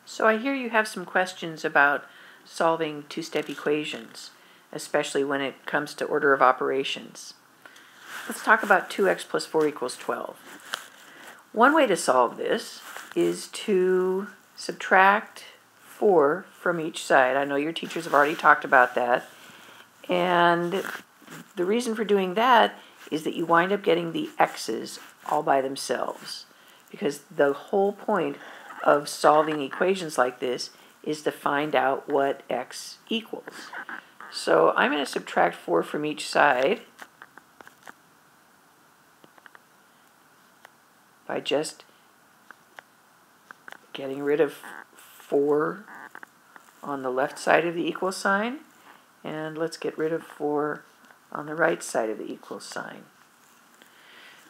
So I hear you have some questions about solving two-step equations, especially when it comes to order of operations. Let's talk about 2x plus 4 equals 12. One way to solve this is to subtract 4 from each side. I know your teachers have already talked about that. And the reason for doing that is that you wind up getting the x's all by themselves. Because the whole point of solving equations like this is to find out what x equals. So I'm going to subtract 4 from each side by just getting rid of 4 on the left side of the equal sign, and let's get rid of 4 on the right side of the equal sign.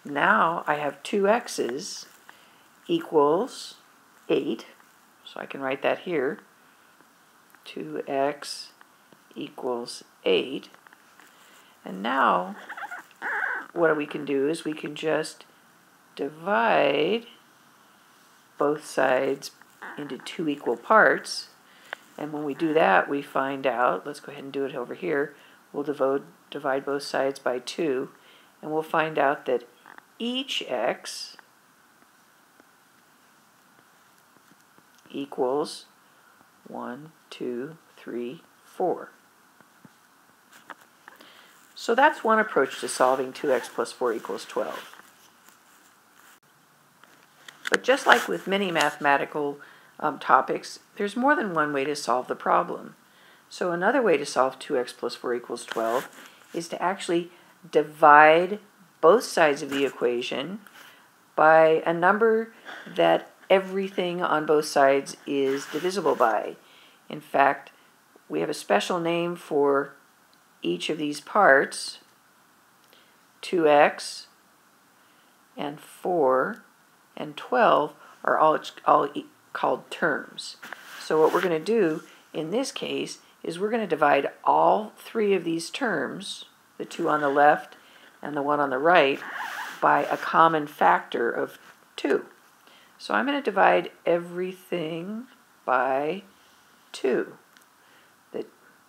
Now I have 2x's equals 8, so I can write that here. 2x equals 8. And now what we can do is we can just divide both sides into 2 equal parts. And when we do that, we find out, let's go ahead and do it over here, we'll divide both sides by 2, and we'll find out that each x equals 1, 2, 3, 4. So that's one approach to solving 2x plus 4 equals 12. But just like with many mathematical topics, there's more than one way to solve the problem. So another way to solve 2x plus 4 equals 12 is to actually divide both sides of the equation by a number that everything on both sides is divisible by. In fact, we have a special name for each of these parts. 2x and 4 and 12 are all called terms. So what we're going to do in this case is we're going to divide all 3 of these terms, the 2 on the left and the 1 on the right, by a common factor of 2. So I'm going to divide everything by 2.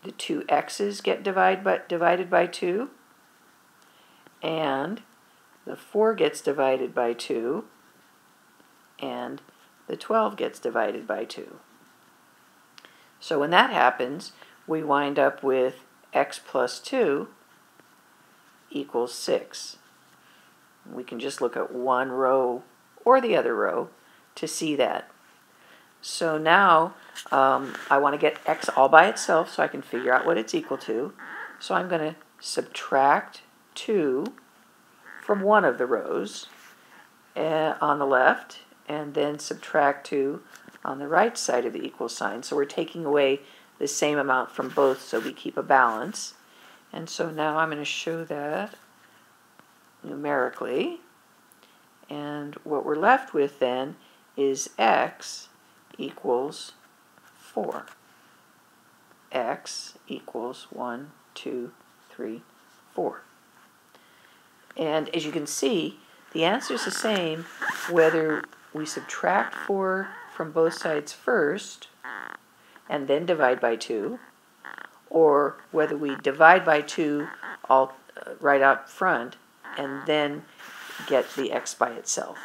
The 2 x's get divided by 2, and the 4 gets divided by 2, and the 12 gets divided by 2. So when that happens, we wind up with x plus 2 equals 6. We can just look at one row or the other row to see that. So now I want to get x all by itself so I can figure out what it's equal to. So I'm going to subtract 2 from one of the rows on the left, and then subtract 2 on the right side of the equal sign. So we're taking away the same amount from both so we keep a balance. And so now I'm going to show that numerically. And what we're left with then is x equals 4. X equals 1, 2, 3, 4. And as you can see, the answer is the same whether we subtract 4 from both sides first and then divide by 2, or whether we divide by 2 right up front and then get the x by itself.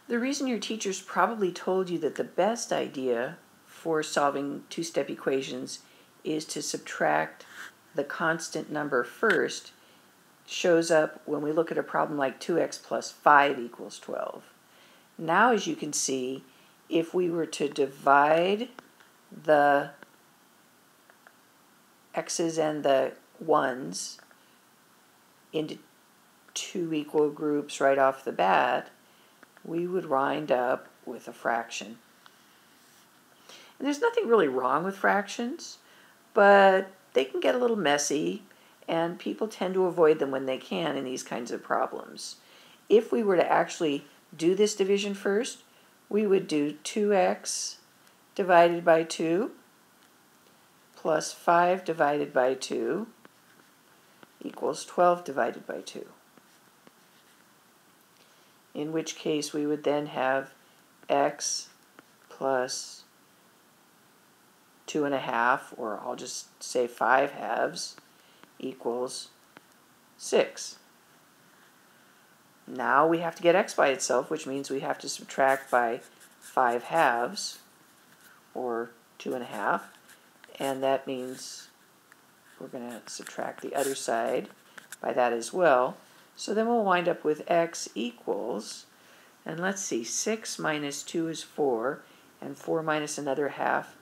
The reason your teachers probably told you that the best idea for solving two-step equations is to subtract the constant number first shows up when we look at a problem like 2x plus 5 equals 12. Now, as you can see, if we were to divide the x's and the 1's into 2 equal groups right off the bat, we would wind up with a fraction. And there's nothing really wrong with fractions, but they can get a little messy, and people tend to avoid them when they can in these kinds of problems. If we were to actually do this division first, we would do 2x divided by 2 plus 5 divided by 2 equals 12 divided by 2. In which case we would then have x plus 2.5, or I'll just say 5 halves, equals 6. Now we have to get x by itself, which means we have to subtract by 5 halves, or 2.5, and that means we're going to subtract the other side by that as well. So then we'll wind up with x equals, and let's see, 6 minus 2 is 4, and 4 minus another half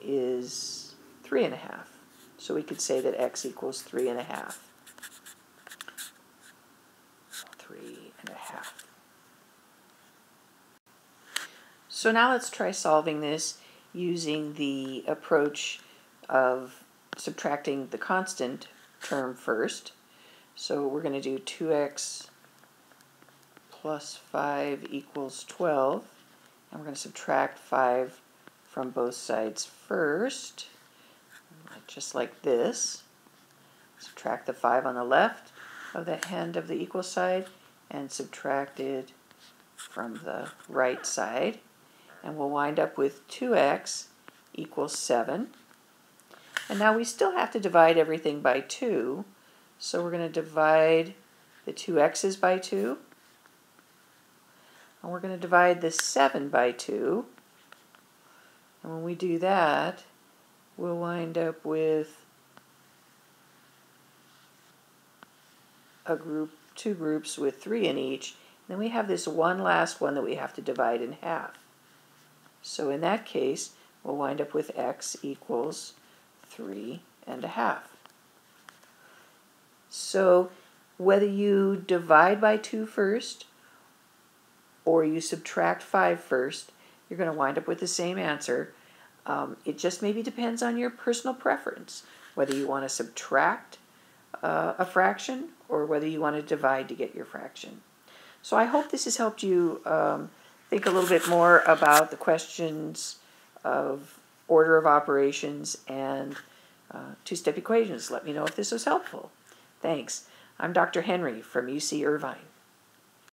is 3.5. So we could say that x equals 3.5. 3.5. So now let's try solving this using the approach of subtracting the constant term first. So we're going to do 2x plus 5 equals 12, and we're going to subtract 5 from both sides first, just like this. Subtract the 5 on the left of the hand of the equal side and subtract it from the right side, and we'll wind up with 2x equals 7. And now we still have to divide everything by 2, so we're going to divide the 2x's by 2, and we're going to divide the 7 by 2, and when we do that, we'll wind up with two groups with 3 in each. Then we have this one last one that we have to divide in half. So in that case, we'll wind up with x equals 3.5. So whether you divide by 2 first or you subtract 5 first, you're going to wind up with the same answer. It just maybe depends on your personal preference, whether you want to subtract a fraction or whether you want to divide to get your fraction. So I hope this has helped you think a little bit more about the questions of order of operations and two-step equations. Let me know if this was helpful. Thanks. I'm Dr. Henry from UC Irvine.